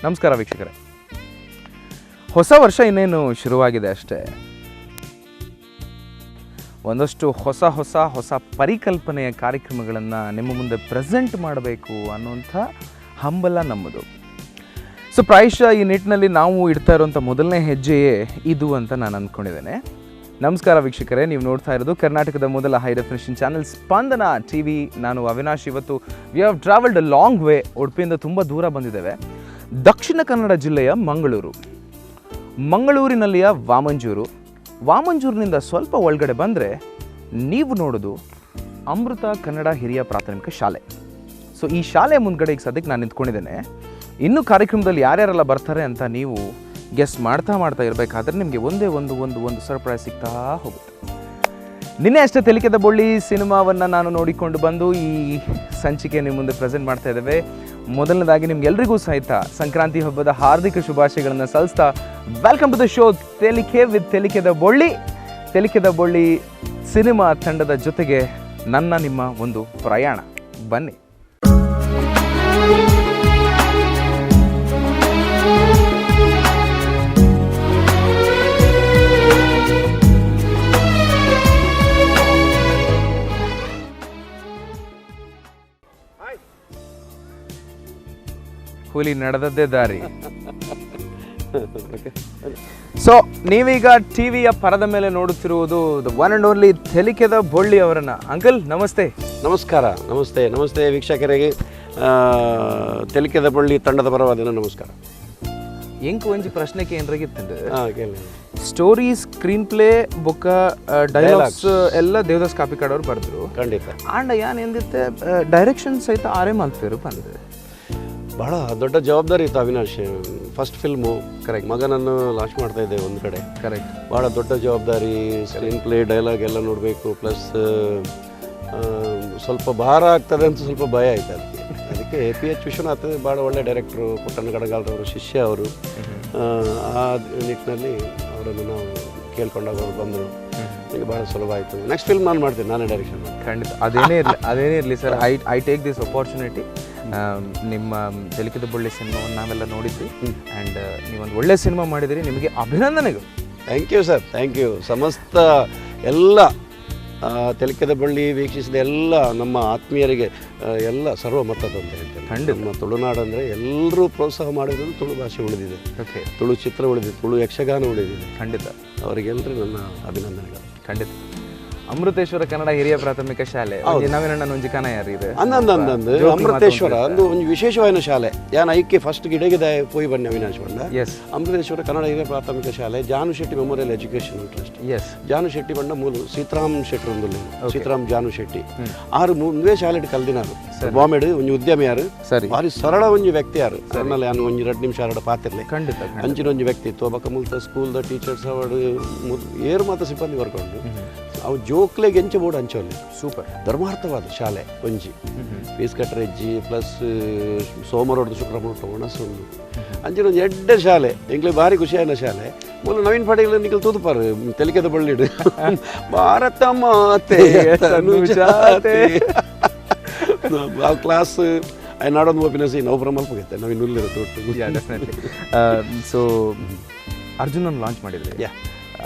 ನಮಸ್ಕಾರ ವೀಕ್ಷಕರೇ, ಹೊಸ ವರ್ಷ ಇನ್ನೇನು ಶುರುವಾಗಿದೆ ಅಷ್ಟೇ. ಒಂದಷ್ಟು ಹೊಸ ಪರಿಕಲ್ಪನೆಯ ಕಾರ್ಯಕ್ರಮಗಳನ್ನು ನಿಮ್ಮ ಮುಂದೆ ಪ್ರೆಸೆಂಟ್ ಮಾಡಬೇಕು ಅನ್ನುವಂಥ ಹಂಬಲ ನಮ್ಮದು. ಸೊ ಪ್ರಾಯಶಃ ಈ ನಿಟ್ಟಿನಲ್ಲಿ ನಾವು ಇಡ್ತಾ ಇರುವಂಥ ಮೊದಲನೇ ಹೆಜ್ಜೆಯೇ ಇದು ಅಂತ ನಾನು ಅಂದ್ಕೊಂಡಿದ್ದೇನೆ. ನಮಸ್ಕಾರ ವೀಕ್ಷಕರೇ, ನೀವು ನೋಡ್ತಾ ಇರೋದು ಕರ್ನಾಟಕದ ಮೊದಲ ಹೈ ಡೆಫಿನಿಷನ್ ಚಾನೆಲ್ ಸ್ಪಂದನ ಟಿವಿ. ನಾನು ಅವಿನಾಶ್. ಇವತ್ತು we have travelled a long way. ಉಡುಪಿಯಿಂದ ತುಂಬ ದೂರ ಬಂದಿದ್ದೇವೆ. ದಕ್ಷಿಣ ಕನ್ನಡ ಜಿಲ್ಲೆಯ ಮಂಗಳೂರಿನಲ್ಲಿಯ ವಾಮಂಜೂರಿನಿಂದ ಸ್ವಲ್ಪ ಒಳಗಡೆ ಬಂದರೆ ನೀವು ನೋಡೋದು ಅಮೃತ ಕನ್ನಡ ಹಿರಿಯ ಪ್ರಾಥಮಿಕ ಶಾಲೆ. ಸೊ ಈ ಶಾಲೆ ಮುಂದ್ಗಡೆ ಈಗ ಸದ್ಯಕ್ಕೆ ನಾನು ನಿಂತ್ಕೊಂಡಿದ್ದೇನೆ. ಇನ್ನೂ ಕಾರ್ಯಕ್ರಮದಲ್ಲಿ ಯಾರ್ಯಾರೆಲ್ಲ ಬರ್ತಾರೆ ಅಂತ ನೀವು ಗೆಸ್ ಮಾಡ್ತಾ ಇರಬೇಕಾದ್ರೆ ನಿಮಗೆ ಒಂದೇ ಒಂದು ಸರ್ಪ್ರೈಸ್ ಸಿಗ್ತಾ ಹೋಗುತ್ತೆ. ನಿನ್ನೆ ಅಷ್ಟೇ ತೆಲಿಕೆದ ಬೊಳ್ಳಿ ಸಿನಿಮಾವನ್ನು ನಾನು ನೋಡಿಕೊಂಡು ಬಂದು ಈ ಸಂಚಿಕೆ ನಿಮ್ಮ ಮುಂದೆ ಪ್ರೆಸೆಂಟ್ ಮಾಡ್ತಾ ಇದ್ದೇವೆ. ಮೊದಲನೇದಾಗಿ ನಿಮ್ಗೆಲ್ರಿಗೂ ಸಹಿತ ಸಂಕ್ರಾಂತಿ ಹಬ್ಬದ ಹಾರ್ದಿಕ ಶುಭಾಶಯಗಳನ್ನು ಸಲ್ಲಿಸ್ತಾ ವೆಲ್ಕಮ್ ಟು ದ ಶೋ ತೆಲಿಕೆ ವಿತ್ ತೆಲಿಕೆದ ಬೊಳ್ಳಿ ಸಿನಿಮಾ ತಂಡದ ಜೊತೆಗೆ ನಿಮ್ಮ ಒಂದು ಪ್ರಯಾಣ. ಬನ್ನಿ. ಹುಲಿ ನಡೆದದ್ದೇ ದಾರಿ. ಸೊ ನೀವೀಗ ಟಿವಿಯ ಪರದ ಮೇಲೆ ನೋಡುತ್ತಿರುವುದು ದ ಒನ್ ಅಂಡ್ ಓನ್ಲಿ ತೆಲಿಕೆದ ಬೊಳ್ಳಿ ಅವರನ್ನ. ಅಂಕಲ್ ನಮಸ್ತೆ. ನಮಸ್ತೆ ವೀಕ್ಷಕರಿಗೆ ತೆಲಿಕೆದ ಬೊಳ್ಳಿ ತಂಡದ ಪರವಾದ ನಮಸ್ಕಾರ. ಎಂಕು ಒಂಜಿ ಪ್ರಶ್ನೆಗೆ ಏನ್ರಾಗಿತ್ತಂದ್ರೆ, ಸ್ಟೋರಿ, ಸ್ಕ್ರೀನ್ ಪ್ಲೇ ಬೊಕ್ಕ ಡೈಲಾಗ್ಸ್ ಎಲ್ಲ ದೇವದಾಸ್ ಕಾಪಿಕಾಡ್ ಅವ್ರು ಬರೆದ್ರು. ಖಂಡಿತ. ಆಂಡ ಯಾನ್ ಎಂದಿತ್ತೆ ಡೈರೆಕ್ಷನ್ ಸಹಿತ ಆರೇ ಮಲ್ಪೇರು ಬಂದಿದೆ. ಬಹಳ ದೊಡ್ಡ ಜವಾಬ್ದಾರಿ ಇತ್ತು ಅವಿನಾಶ್. ಫಸ್ಟ್ ಫಿಲ್ಮು ಕರೆಕ್ಟ್, ಮಗನನ್ನು ಲಾಂಚ್ ಮಾಡ್ತಾ ಇದ್ದೆ ಒಂದು ಕಡೆ. ಕರೆಕ್ಟ್. ಭಾಳ ದೊಡ್ಡ ಜವಾಬ್ದಾರಿ. ಸ್ಕ್ರೀನ್ ಪ್ಲೇ, ಡೈಲಾಗ್ ಎಲ್ಲ ನೋಡಬೇಕು. ಪ್ಲಸ್ ಸ್ವಲ್ಪ ಭಾರ ಆಗ್ತದೆ ಅಂತ ಸ್ವಲ್ಪ ಭಯ ಆಯ್ತು ಅದಕ್ಕೆ PH ವಿಶ್ವನಾಥ್ ಭಾಳ ಒಳ್ಳೆ ಡೈರೆಕ್ಟ್ರು, ಪುಟ್ಟಣ್ಣ ಗಡಗಾಲರವರು ಶಿಷ್ಯ ಅವರು. ಆ ನಿಟ್ಟಿನಲ್ಲಿ ಅವರನ್ನು ನಾವು ಕೇಳ್ಕೊಂಡಾಗ ಅವರು ಬಂದರು. ನನಗೆ ಭಾಳ ಸುಲಭ ಆಯಿತು. ನೆಕ್ಸ್ಟ್ ಫಿಲ್ಮ್ ನಾನು ಮಾಡ್ತೀನಿ, ನಾನೇ ಡೈರೆಕ್ಷನ್ ಮಾಡಿ. ಖಂಡಿತ. ಅದೇನೇ ಇರಲಿ sir, I take this opportunity. ನಿಮ್ಮ ತೆಲಿಕೆದ ಬೊಳ್ಳಿ ಸಿನಿಮಾವನ್ನು ನಾವೆಲ್ಲ ನೋಡಿದ್ವಿ ಆ್ಯಂಡ್ ನೀವೊಂದು ಒಳ್ಳೆ ಸಿನಿಮಾ ಮಾಡಿದಿರಿ. ನಿಮಗೆ ಅಭಿನಂದನೆಗಳು. Thank you sir, thank you. ಸಮಸ್ತ ಎಲ್ಲ ತೆಲಿಕೆದ ಬಳ್ಳಿ ವೀಕ್ಷಿಸಿದ ಎಲ್ಲ ನಮ್ಮ ಆತ್ಮೀಯರಿಗೆ ಎಲ್ಲ ಸರ್ವಮತದ ಅಂತ ಹೇಳ್ತೇನೆ. ಖಂಡಿತ. ನಮ್ಮ ತುಳುನಾಡು ಅಂದರೆ ಎಲ್ಲರೂ ಪ್ರೋತ್ಸಾಹ ಮಾಡಿದ್ರು. ತುಳು ಭಾಷೆ ಉಳಿದಿದೆ, ಓಕೆ, ತುಳು ಚಿತ್ರ ಉಳಿದಿದೆ, ತುಳು ಯಕ್ಷಗಾನ ಉಳಿದಿದೆ. ಖಂಡಿತ. ಅವರಿಗೆಲ್ಲರೂ ನನ್ನ ಅಭಿನಂದನೆಗಳು. ಖಂಡಿತ. ಅಮೃತೇಶ್ವರ ಕನ್ನಡ ಹಿರಿಯ ಪ್ರಾಥಮಿಕ ಶಾಲೆ ನವೀನಣ್ಣ ಒಂಜಿ ಕನ ಯಾರಿದೆ ಅಂದಂದು ಅಮೃತೇಶ್ವರ ಒಂದು ವಿಶೇಷವಾದ ಶಾಲೆ. ಯಾನ್ ಐಕೆ ಫಸ್ಟ್ ಗಿಡಗಿದ ಪೋಯಿ ಬನ್ನಿ ಅವಿನಾಶ್ ಬಂಡ. ಅಮೃತೇಶ್ವರ ಕನ್ನಡ ಹಿರಿಯ ಪ್ರಾಥಮಿಕ ಶಾಲೆ ಜಾನು ಶೆಟ್ಟಿ ಮೆಮೋರಿಯಲ್ ಎಜುಕೇಶನ್ ಟ್ರಸ್ಟ್. ಜಾನು ಶೆಟ್ಟಿ ಬಂಡ ಮೂಲ ಸೀತಾರಾಮ್ ಶೆಟ್ಟಿ ಒಂದು ಸೀತಾರಾಮ್ ಜಾನು ಶೆಟ್ಟಿ ಆರು ಮುಂದೆ ಶಾಲೆ ಕಲ್ದಿನಾರು ಬಾಂಬೆಡ್ ಒಂಜಿ ಉದ್ಯಮಿ ಯಾರು ಭಾರಿ ಸರಳ ಒಂಜಿ ವ್ಯಕ್ತಿ ಯಾರು. ಅದನ್ನಲ್ಲಿ ನಾನು ಒಂಜಿ 2 ನಿಮಿಷ ಎರಡು ಪಾತಿರ್ಲಿ. ಖಂಡಿತ. ಅಂಚಿನ ಒಂಜಿ ವ್ಯಕ್ತಿತ್ವ ಬಕ್ಕ ಮುಲ್ತ ಸ್ಕೂಲ್ದ ಟೀಚರ್ಸ್ ಅವಾರ್ಡ್ ಏರು ಮಾತ ಸಿಬ್ಬಂದಿ ಬರ್ಕೊಂಡು ಅವು ಜೋಕ್ಲೆಗೆ ಎಂಚ ಬೋರ್ಡ್ ಹಂಚೋಲ್ಲಿ. ಸೂಪರ್ ಧರ್ಮಾರ್ಥವಾದ ಶಾಲೆ ಒಂಜಿ ಫೀಸ್ ಕಟ್ರೆಜ್ಜಿ ಪ್ಲಸ್ ಸೋಮವಾರ ಶುಕ್ರವಾರ ಒಣಸುಂಡು ಅಂಚಿನ ಒಂದು ಎಡ್ಡೆ ಶಾಲೆ. ಎಂಗ್ಲೆ ಭಾರಿ ಖುಷಿಯಾದ ಶಾಲೆ. ಮೂಲ ನವೀನ್ ಪಾಟೀಲ್ ನಿಖಲ್ ತೂದುಪಾರು ತೆಲಿಕೆದ ಬಳ್ಳಿಡು ಭಾರತ ಮಾತೆ ಆ ಕ್ಲಾಸ್ ನಾಡೊಂದು ಒಪ್ಪಿನಸಿ ನಾವು ಮಲ್ಪಗೈತೆ ನವೀನ್ ಉಲ್ಲಿರುತ್ತೆ ಒಟ್ಟು. ಸೊ ಅರ್ಜುನನ್ನು ಲಾಂಚ್ ಮಾಡಿದ್ರಿ.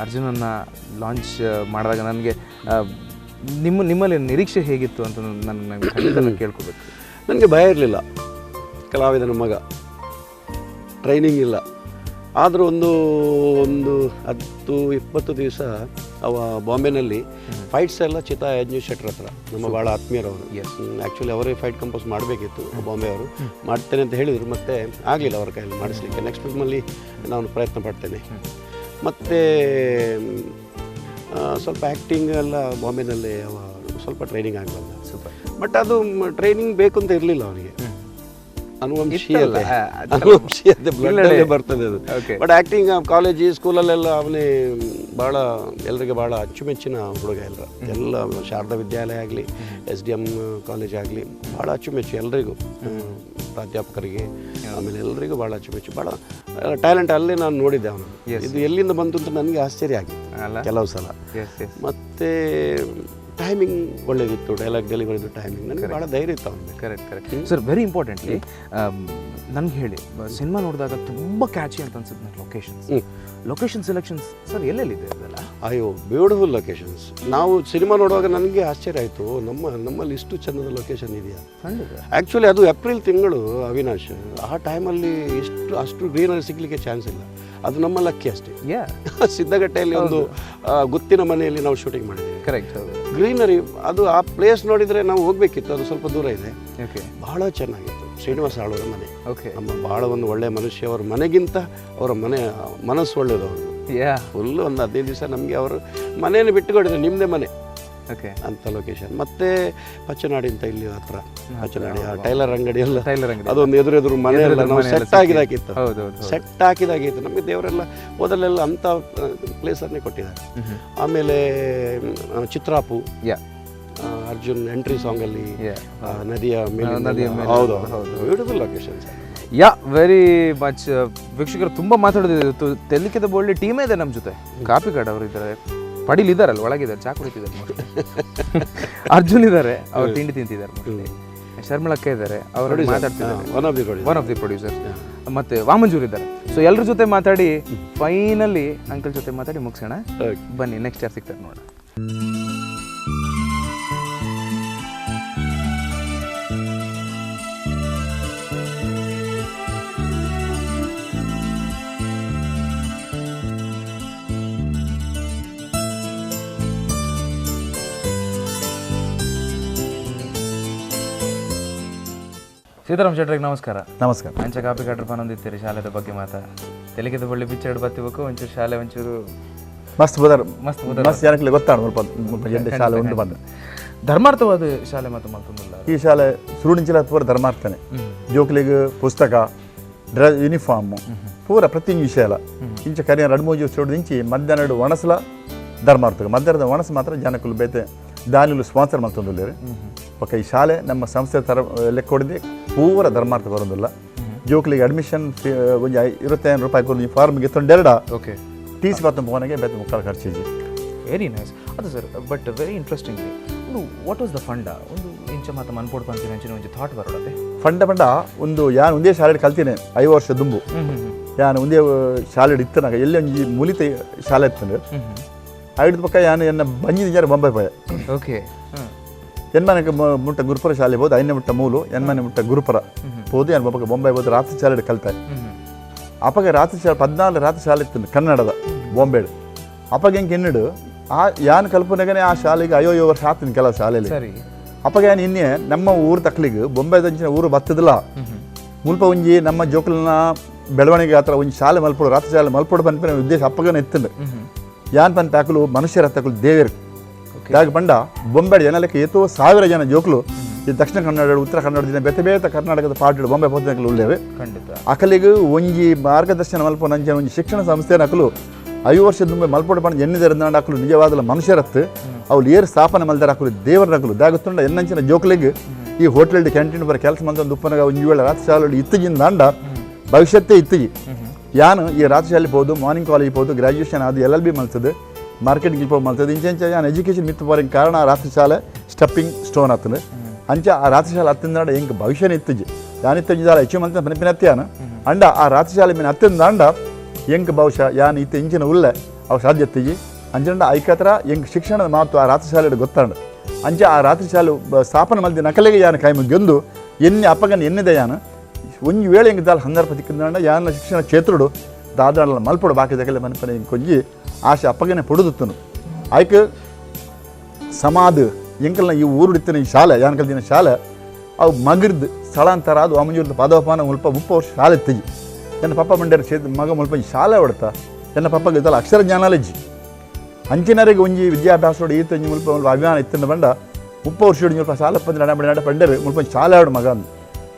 ಅರ್ಜುನನ್ನ ಲಾಂಚ್ ಮಾಡಿದಾಗ ನನಗೆ ನಿಮ್ಮಲ್ಲಿ ನಿರೀಕ್ಷೆ ಹೇಗಿತ್ತು ಅಂತ ನನಗೆ ಕೇಳ್ಕೋಬೇಕು. ನನಗೆ ಭಯ ಇರಲಿಲ್ಲ. ಕಲಾವಿದನ ಮಗ, ಟ್ರೈನಿಂಗ್ ಇಲ್ಲ. ಆದರೂ ಒಂದು 10-20 ದಿವಸ ಅವ ಬಾಂಬೆನಲ್ಲಿ ಫೈಟ್ಸ್ ಎಲ್ಲ ಚಿತಾ ಯಜ್ಞೇಶ್ ಶೆಟ್ಟರ್ ಹತ್ರ, ನಮ್ಮ ಭಾಳ ಆತ್ಮೀಯರವರು. ಆ್ಯಕ್ಚುಲಿ ಅವರೇ ಫೈಟ್ ಕಂಪೋಸ್ ಮಾಡಬೇಕಿತ್ತು ಬಾಂಬೆ ಅವರು. ಮಾಡ್ತೇನೆ ಅಂತ ಹೇಳಿದರು, ಮತ್ತೆ ಆಗಲಿಲ್ಲ ಅವರ ಕೈಯಲ್ಲಿ ಮಾಡಿಸ್ಲಿಕ್ಕೆ. ನೆಕ್ಸ್ಟ್ ಫಿಲ್ಮಲ್ಲಿ ನಾನು ಪ್ರಯತ್ನ ಪಡ್ತೇನೆ. ಮತ್ತು ಸ್ವಲ್ಪ ಆ್ಯಕ್ಟಿಂಗ್ ಎಲ್ಲ ಬಾಂಬೆನಲ್ಲಿ ಅವ ಸ್ವಲ್ಪ ಟ್ರೈನಿಂಗ್ ಆಗಬಲ್ಲ. ಸೂಪರ್. ಬಟ್ ಅದು ಟ್ರೈನಿಂಗ್ ಬೇಕು ಅಂತ ಇರಲಿಲ್ಲ ಅವನಿಗೆ. ಅನುವಂಶೀಯತೆ ಬ್ಲಡ್ಡಲ್ಲೇ ಬರ್ತದೆ ಅದು. ಬಟ್ ಆ್ಯಕ್ಟಿಂಗ್ ಕಾಲೇಜ್ ಸ್ಕೂಲಲ್ಲೆಲ್ಲ ಅವನೇ ಭಾಳ ಎಲ್ಲರಿಗೆ ಭಾಳ ಅಚ್ಚುಮೆಚ್ಚಿನ ಹುಡುಗ. ಎಲ್ಲ ಶಾರದಾ ವಿದ್ಯಾಲಯ ಆಗಲಿ, SDM ಕಾಲೇಜ್ ಆಗಲಿ ಭಾಳ ಅಚ್ಚುಮೆಚ್ಚು ಎಲ್ರಿಗೂ, ಪ್ರಾಧ್ಯಾಪಕರಿಗೆ, ಆಮೇಲೆ ಎಲ್ಲರಿಗೂ ಭಾಳ ಅಚ್ಚುಮೆಚ್ಚು. ಭಾಳ ಟ್ಯಾಲೆಂಟ್ ಅಲ್ಲೇ ನಾನು ನೋಡಿದ್ದೆ ಅವನು. ಇದು ಎಲ್ಲಿಂದ ಬಂತು ಅಂತ ನನಗೆ ಆಶ್ಚರ್ಯ ಆಗಿತ್ತು ಕೆಲವು ಸಲ. ಮತ್ತು ಟೈಮಿಂಗ್ ಒಳ್ಳೇದಿತ್ತು, ಡೈಲಾಗ್ ಡೆಲಿವರಿದು ಟೈಮಿಂಗ್ ನನಗೆ ಭಾಳ ಧೈರ್ಯ ಇತ್ತು ಅವನಿಗೆ. Correct sir. ವೆರಿ ಇಂಪಾರ್ಟೆಂಟ್ಲಿ ನನಗೆ ಹೇಳಿ, ಸಿನಿಮಾ ನೋಡಿದಾಗ ತುಂಬ ಕ್ಯಾಚಿ ಅಂತ ಅನ್ಸುತ್ತೆ ನನಗೆ ಲೊಕೇಶನ್ ಸೆಲೆಕ್ಷನ್ಸ್ ಸರ್ ಎಲ್ಲೆಲ್ಲಿದೆ ಅದೆಲ್ಲ? ಅಯ್ಯೋ ಬ್ಯೂಟಿಫುಲ್ ಲೊಕೇಶನ್ಸ್. ನಾವು ಸಿನಿಮಾ ನೋಡುವಾಗ ನನಗೆ ಆಶ್ಚರ್ಯ ಆಯಿತು, ನಮ್ಮಲ್ಲಿ ಇಷ್ಟು ಚಂದದ ಲೊಕೇಶನ್ ಇದೆಯಾ. ಆ್ಯಕ್ಚುಲಿ ಅದು ಏಪ್ರಿಲ್ ತಿಂಗಳು ಅವಿನಾಶ್, ಆ ಟೈಮಲ್ಲಿ ಅಷ್ಟು ಗ್ರೀನರಿ ಸಿಗಲಿಕ್ಕೆ ಚಾನ್ಸ್ ಇಲ್ಲ. ಅದು ನಮ್ಮ ಲಕ್ಕಿ ಅಷ್ಟೇ. ಸಿದ್ದಗಟ್ಟೆಯಲ್ಲಿ ಒಂದು ಗುತ್ತಿನ ಮನೆಯಲ್ಲಿ ನಾವು ಶೂಟಿಂಗ್ ಮಾಡಿದ್ದೀವಿ. ಕರೆಕ್ಟ್. ಗ್ರೀನರಿ ಅದು ಆ ಪ್ಲೇಸ್ ನೋಡಿದರೆ ನಾವು ಹೋಗಬೇಕಿತ್ತು, ಅದು ಸ್ವಲ್ಪ ದೂರ ಇದೆ. ಬಹಳ ಚೆನ್ನಾಗಿತ್ತು. ಶ್ರೀನಿವಾಸ ಆಳ್ವರ ಮನೆ. ನಮ್ಮ ಭಾಳ ಒಂದು ಒಳ್ಳೆಯ ಮನುಷ್ಯ. ಅವ್ರ ಮನೆಗಿಂತ ಅವರ ಮನಸ್ಸು ಒಳ್ಳೆಯದು. ಅವರು ಫುಲ್ಲು ಒಂದು 15 ದಿವಸ ನಮಗೆ ಅವರು ಮನೆಯನ್ನು ಬಿಟ್ಟುಕೊಡಿದ್ರು, ನಿಮ್ಮದೇ ಮನೆ ಅಂತ ಲೊಕೇಶನ್. ಮತ್ತೆ ಪಚ್ಚನಾಡಿ ಅಂತ ಇಲ್ಲಿ ಹತ್ರ, ಪಚ್ಚನಾಡಿ ಆ ಟೈಲರ್ ಅಂಗಡಿ ಎಲ್ಲ, ಅದೊಂದು ಎದುರೆದುರು ಮನೆ ಎಲ್ಲ ನಾವು ಸೆಟ್ ಹಾಕಿದಾಗಿತ್ತು. ನಮಗೆ ದೇವರೆಲ್ಲ ಮೊದಲೆಲ್ಲ ಅಂಥ ಪ್ಲೇಸನ್ನೇ ಕೊಟ್ಟಿದ್ದಾರೆ. ಆಮೇಲೆ ಚಿತ್ರಾಪು, ಅರ್ಜುನ್ ಎಂಟ್ರಿ ಸಾಂಗಲ್ಲಿ ನದಿಯ ಮೇಲೆ. ಹೌದು, ಬ್ಯೂಟಿಫುಲ್ ಲೊಕೇಶನ್ಸ್. Very much. ವೀಕ್ಷಕರು ತುಂಬ ಮಾತಾಡೋದಿತ್ತು. ತೆಲಿಕೆದ ಬೋಳ್ಳಿ ಟೀಮೇ ಇದೆ ನಮ್ಮ ಜೊತೆ. ಕಾಪಿ ಕಾರ್ಡ್ ಅವರು ಇದ್ದಾರೆ, ಪಡೀಲ್ ಇದ್ದಾರಲ್ಲ, ಒಳಗಿದ್ದಾರೆ, ಚಾ ಕುಡಿತಿದ್ದಾರೆ ಮೋಸ್ಟ್ಲಿ. ಅರ್ಜುನ್ ಇದ್ದಾರೆ, ಅವ್ರು ತಿಂಡಿ ತಿಂತಿದ್ದಾರೆ ಮೋಸ್ಟ್ಲಿ. ಶರ್ಮಿಳಕ್ಕ ಇದ್ದಾರೆ, ಅವರು ಮಾತಾಡ್ತಿದ್ದಾರೆ, ಒನ್ ಆಫ್ ದಿ ಪ್ರೊಡ್ಯೂಸರ್. ಮತ್ತೆ ವಾಮಂಜೂರ್ ಇದ್ದಾರೆ. ಸೊ ಎಲ್ಲರ ಜೊತೆ ಮಾತಾಡಿ ಫೈನಲಿ ಅಂಕಲ್ ಜೊತೆ ಮಾತಾಡಿ ಮುಗಿಸೋಣ. ಬನ್ನಿ, ನೆಕ್ಸ್ಟ್ ಯಾರು ಸಿಗ್ತಾರೆ ನೋಡೋಣ. ಸೀತಾರಾಮ್ ಶೆಟ್ರಿಗೆ ನಮಸ್ಕಾರ. ನಮಸ್ಕಾರ. ಅಂಚ ಕಾಪಿ ಕಾಟ್ರ ಪನೊಂದಿತ್ತೀರಿ ಶಾಲೆದ ಬಗ್ಗೆ ಮಾತಾ ತೆಲಿಗೆದ ಬಳ್ಳಿ ಪಿಚ್ಚರ್ಡ್ ಬತ್ತಿಬೇಕು ಒಂಚೂರು ಶಾಲೆ ಒಂಚೂರು ಮಸ್ತ್ ಬೋದಾರ ಮಸ್ತ್ ಜನಕ್ಕೆ ಗೊತ್ತಾಡು ಸ್ವಲ್ಪ ಶಾಲೆ ಉಂಟು ಬಂದು ಧರ್ಮಾರ್ಥವಾದ ಶಾಲೆ ಮಾತು ಮಲ್ತೊಂದಿಲ್ಲ. ಈ ಶಾಲೆ ಸುರುಣಿಂಚಿಲ ಪೂರ ಧರ್ಮಾರ್ಥನೆ, ಜೋಕ್ಲಿಗೆ ಪುಸ್ತಕ, ಯೂನಿಫಾರ್ಮ್ ಪೂರ ಪ್ರತಿಯೊಂದು ವಿಷಯ ಅಲ್ಲ. ಇಂಚ ಕರಿಯ 2-3 ದಿವಸ ಇಂಚಿ ಮಧ್ಯಾಹ್ನ ಒಣಸಲ ಧರ್ಮಾರ್ಥ, ಮಧ್ಯಾಹ್ನದ ಒಣಸ ಮಾತ್ರ ಜನಕ್ಕೂ ಬೇತೆ ದಾನಿಲು ಸ್ಪಾನ್ಸರ್ ಮಾಡ್ತೊಂದಿಲ್ಲ. ಓಕೆ, ಈ ಶಾಲೆ ನಮ್ಮ ಸಂಸ್ಥೆ ತರ ಲೆಕ್ಕ ಹೊಡೆದು ಪೂರ ಧರ್ಮಾರ್ಥ ಬರೋದಿಲ್ಲ. ಜೋಕ್ಲಿಗೆ ಅಡ್ಮಿಷನ್ ಒಂದು 25 ರೂಪಾಯಿ ಕೊಡು. ಈ ಫಾರ್ಮ್ಗೆ ತೊಂಡೆರಡ ಓಕೆ ಟಿ ಸಿ 10 ಬೇತೆ ಮುಕ್ಕಾಲು ಖರ್ಚಿಜಿ. Very nice. ಅದು ಸರ್, ಬಟ್ ವೆರಿ ಇಂಟ್ರೆಸ್ಟಿಂಗ್. ಒಂದು ವಾಟ್ ವಾಸ್ ದ ಫಂಡ? ಒಂದು ಇಂಚ ಮಾತು ಮನ್ಪೋಡ್ ಪಂತೀನಿ ಅಂಚಿನ ಒಂದು ಥಾಟ್ ಬರೋಡತ್ತೆ. ಫಂಡ ಒಂದು ಯಾನು ಒಂದೇ ಶಾಲೆ ಕಲ್ತೀನಿ 5 ವರ್ಷ ದುಂಬು. ಯಾನು ಒಂದೇ ಶಾಲೆ ಇತ್ತನಾಗ ಎಲ್ಲಿ ಒಂದು ಮುಲಿತ ಶಾಲೆ ಇತ್ತಂದ್ರೆ ಐದು ಪಕ್ಕ ಯಾನು ಎನ್ನ ಬಂಜಿದ ಜನ ಬೊಂಬೈ ಪೋಯ. ಓಕೆ. ಎನ್ಮನೆಗೆ ಮುಟ್ಟ ಗುರುಪುರ ಶಾಲೆ ಬೋದು, ಐನೇ ಮುಟ್ಟ ಮೂಲು ಎನ್ಮನೆ ಮುಟ್ಟ ಗುರುಪುರ ಬೋದು, ಎನ್ ಬೊಬ್ಬಕ್ಕೆ ಬೊಂಬೈ ಬೋದು ರಾತ್ರಿ ಶಾಲೆ ಕಲ್ತಾಯ. ಅಪ್ಪಗೆ ರಾತ್ರಿ ಶಾಲೆ 14 ರಾತ್ರಿ ಶಾಲೆ ಇತ್ತು ಕನ್ನಡದ ಬೊಂಬೆಡು. ಅಪ್ಪಗೆ ಹೆಂಗೆ ಎನ್ನಿಡು ಆ ಯಾನ್ ಕಲ್ಪನೆಗೇ ಆ ಶಾಲೆಗೆ 5 ವರ್ಷ ಆತೀನಿ ಕೆಲವು ಶಾಲೆಯಲ್ಲಿ. ಅಪ್ಪಗೆ ಏನು ಇನ್ನೇ ನಮ್ಮ ಊರು ತಕ್ಲಿಗೆ ಬೊಂಬೈದಂಚಿನ ಊರು ಬತ್ತದಿಲ್ಲ. ಮುಲ್ಪ ಒಂಜಿ ನಮ್ಮ ಜೋಕಲ್ನ ಬೆಳವಣಿಗೆ ಆ ಥರ ಒಂದು ಶಾಲೆ ಮಲ್ಪಡು, ರಾತ್ರಿ ಶಾಲೆ ಮಲ್ಪಡು ಬಂದ ಉದ್ದೇಶ ಅಪ್ಪಗನ ಎತ್ತಂಡು. ಯಾನ್ ಪನ್ ತಾಕಲು ಮನುಷ್ಯರ ತಕಲು ದೇವರು ಯಾಗ ಬಂಡ ಬೊಂಬೆಡು ಜನ ಲೆಕ್ಕ ಎತ್ತೋ 1000 ಜನ ಜೋಕಲು ಈ ದಕ್ಷಿಣ ಕನ್ನಡ, ಉತ್ತರ ಕನ್ನಡದಿಂದ ಬೇತೆ ಕರ್ನಾಟಕದ ಪಾರ್ಟಿಗಳು ಬೊಂಬೆ ಪೋತನಕಲು ಉಳ್ಳೇವೆ. ಅಕಲಿಗೆ ಒಂಜಿ ಮಾರ್ಗದರ್ಶನ ಮಲ್ಪ ನಂಜನ ಒಂದು ಶಿಕ್ಷಣ ಸಂಸ್ಥೆ ನಕಲು 5 ವರ್ಷದ ಮುಂಬೆ ಮಲ್ಪಡು ಬಂದು ಎನ್ನಿದರಿಂದ ಹಾಕಲು ನಿಜವಾದ ಮನುಷ್ಯರತ್ತು ಅವ್ರು ಏರು ಸ್ಥಾಪನೆ ಮಲ್ದಾರ ಹಾಕಲು ದೇವರ ನಕಲು ದಾಗುತ್ತಂಡ ಎನ್ನಂಚಿನ ಜೋಕಲಿಗೆ ಈ ಹೋಟೆಲ್ ಕ್ಯಾಂಟೀನ್ ಬರೋ ಕೆಲಸ ಮಂತ ಉಪ್ಪನಾಗ ಒಂದು ವೇಳೆ ರಾತ್ರಿ ಶಾಲೆ ಇತ್ತಿಜಿಂದ ಅಂಡ ಭವಿಷ್ಯತ್ತೇ ಇತ್ತಿಜಿ. ಯಾನು ಈ ರಾತ್ರಿ ಶಾಲೆ ಹೋದು, ಮಾರ್ನಿಂಗ್ ಕಾಲೇಜ್ ಹೋದು, ಗ್ರಾಜ್ಯುಯೇಷನ್ ಅದು LLB ಮಲ್ತದೆ, ಮಾರ್ಕೆಟಿಂಗ್ ಇಲ್ಪ ಮಲ್ತದೆ. ಇಂಚೆ ಯಾನು ಎಜುಕೇಷನ್ ಮಿತ್ತು ಬರೋಂಗೆ ಕಾರಣ ಆ ರಾತ್ರಿ ಶಾಲೆ ಸ್ಟೆಪ್ಪಿಂಗ್ ಸ್ಟೋನ್ ಆಗ್ತದೆ. ಅಂಚ ಆ ರಾತ್ರಿ ಶಾಲೆ ಹತ್ತಿಂದ ಹೆಂಗೆ ಭವಿಷ್ಯನೇ ಇತ್ತಿಜಿ ಯಾನು ಇತ್ತಿದ್ದಾಲ ಹೆಚ್ಚು ಮಂತ ನೆನಪಿನತ್ಯಾನ ಅಂಡ ಆ ರಾತ್ರಿ ಶಾಲೆ ಮೇಲೆ ಹತ್ತಿಂದ ಅಂಡ ಹೆಂಗೆ ಬಹುಶಃ ಯಾನು ಇತ್ತು ಇಂಚಿನ ಉಳ್ಳೆ ಅವು ಸಾಧ್ಯತೆಗಿ ಅಂಚಂಡ ಐಕತ್ರ ಹೆಂಗೆ ಶಿಕ್ಷಣದ ಮಾತು ಆ ರಾತ್ರಿ ಶಾಲೆ ಗೊತ್ತಾಂಡ. ಅಂಚೆ ಆ ರಾತ್ರಿ ಶಾಲೆ ಸ್ಥಾಪನೆ ಮಲ್ದಿ ನಕಲೆಗೆ ಯಾನು ಕೈ ಮುಗಿಯೊಂದು ಎನ್ನೆ ಅಪ್ಪಗನ ಎನ್ನಿದೆ ಯಾನು ಒಂದು ವೇಳೆ ಹೆಂಗೆ ದಾಲ್ ಸಂದರ್ಭ ತಿಕ್ಕಿಂದ ಯಾನ ಶಿಕ್ಷಣ ಕ್ಷೇತ್ರಡು ದಾದಾಳ ಮಲ್ಪಡು ಬಾಕಿ ದಕಲೆ ಮನಪನೆ ಹಿಂಗೆ ಕೊಂಜಿ ಆಶೆ ಅಪ್ಪಗನೆ ಪೊಡುದುತ್ತನು ಆಯ್ಕೆ ಸಮಾಧ ಎಂಕಲ್ನ ಈ ಊರುಡಿತ್ತಿನ ಈ ಶಾಲೆ ಯಾನ್ ಕಲ್ತಿನ ಶಾಲೆ ಅವು ಮಗಿರ್ದು ಸ್ಥಳಾಂತರ ಅದು ಅಮಂಜೂರ್ದ ಪದವಪಾನ ಮುಲ್ಪ 30 ವರ್ಷ ಶಾಲೆ ಎತ್ತಿಜಿ. ನನ್ನ ಪಪ್ಪ ಮಂಡ್ಯರ ಮಗ ಮುಲ್ಪ ಈ ಶಾಲೆ ಹೊಡ್ತಾ ನನ್ನ ಪಪ್ಪಗೆ ಇದ್ದಲ್ಲ ಅಕ್ಷರ ಜ್ಞಾನಾಲಜಿ ಅಂಚಿನರಿಗೆ ಒಂಜಿ ವಿದ್ಯಾಭ್ಯಾಸ ಈತ ಮುಲ್ಪ ಅಭಿಮಾನ ಇತ್ತಿನ ಬಂಡ 30 ವರ್ಷ ಮುಲ್ಪ ಶಾಲೆ ನಡ ಪಂಡರು ಮುಲ್ಪ ಶಾಲೆ ಆಡು ಮಗ ಅಂದು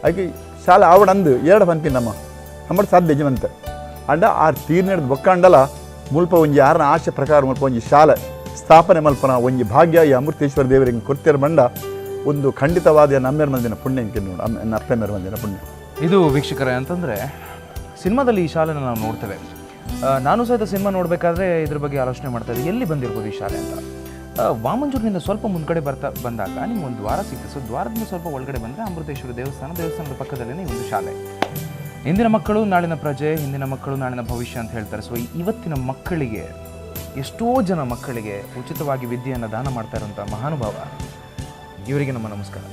ಆಯ್ಕೆ ಶಾಲೆ ಆವಡ ಅಂದು 2 ಪಂಪಿನಮ್ಮ ನಮ್ಮ ಸಾಧ್ಯ ಯಜಮಂತ ಅಂಡ ಆ ತೀರ್ನಡ್ದು ಬೊಕ್ಕಂಡಲ ಮುಲ್ಪ ಒಂಜಿ ಯಾರನ್ನ ಆಶೆ ಪ್ರಕಾರ ಮುಲ್ಪ ಒಂಜಿ ಶಾಲೆ ಸ್ಥಾಪನೆ ಮಲ್ಪನ ಒಂಜಿ ಭಾಗ್ಯ ಈ ಅಮೃತೇಶ್ವರ ದೇವರಿಗೆ ಕೊಡ್ತಿರ ಬಂಡ ಒಂದು ಖಂಡಿತವಾದ ನಮ್ಮೆರ ಮಂದಿನ ಪುಣ್ಯ ಇಂಕೆ ನೋಡು ನನ್ನ ಅಪ್ಪೆಮ್ಮರ ಮಂದಿನ ಪುಣ್ಯ. ಇದು ವೀಕ್ಷಕರೇ ಅಂತಂದರೆ ಸಿನಿಮಾದಲ್ಲಿ ಈ ಶಾಲೆನ ನಾವು ನೋಡ್ತೇವೆ. ನಾನು ಸಹಿತ ಸಿನಿಮಾ ನೋಡಬೇಕಾದ್ರೆ ಇದ್ರ ಬಗ್ಗೆ ಆಲೋಚನೆ ಮಾಡ್ತಾ ಇದ್ದೆ, ಎಲ್ಲಿ ಬಂದಿರ್ಬೋದು ಈ ಶಾಲೆ ಅಂತ. ವಾಮಂಜೂರಿನಿಂದ ಸ್ವಲ್ಪ ಮುಂದ್ಗಡೆ ಬಂದಾಗ ನಿಮ್ಗೆ ಒಂದು ದ್ವಾರ ಸಿಗ್ತದೆ. ಸೊ ದ್ವಾರದಿಂದ ಸ್ವಲ್ಪ ಒಳಗಡೆ ಬಂದರೆ ಅಮೃತೇಶ್ವರ ದೇವಸ್ಥಾನದ ಪಕ್ಕದಲ್ಲೇ ಈ ಒಂದು ಶಾಲೆ. ಇಂದಿನ ಮಕ್ಕಳು ನಾಳಿನ ಪ್ರಜೆ, ಹಿಂದಿನ ಮಕ್ಕಳು ನಾಳಿನ ಭವಿಷ್ಯ ಅಂತ ಹೇಳ್ತಾರೆ. ಸೊ ಇವತ್ತಿನ ಮಕ್ಕಳಿಗೆ, ಎಷ್ಟೋ ಜನ ಮಕ್ಕಳಿಗೆ ಉಚಿತವಾಗಿ ವಿದ್ಯೆಯನ್ನು ದಾನ ಮಾಡ್ತಾ ಇರುವಂಥ ಮಹಾನುಭಾವ, ಇವರಿಗೆ ನಮ್ಮ ನಮಸ್ಕಾರ.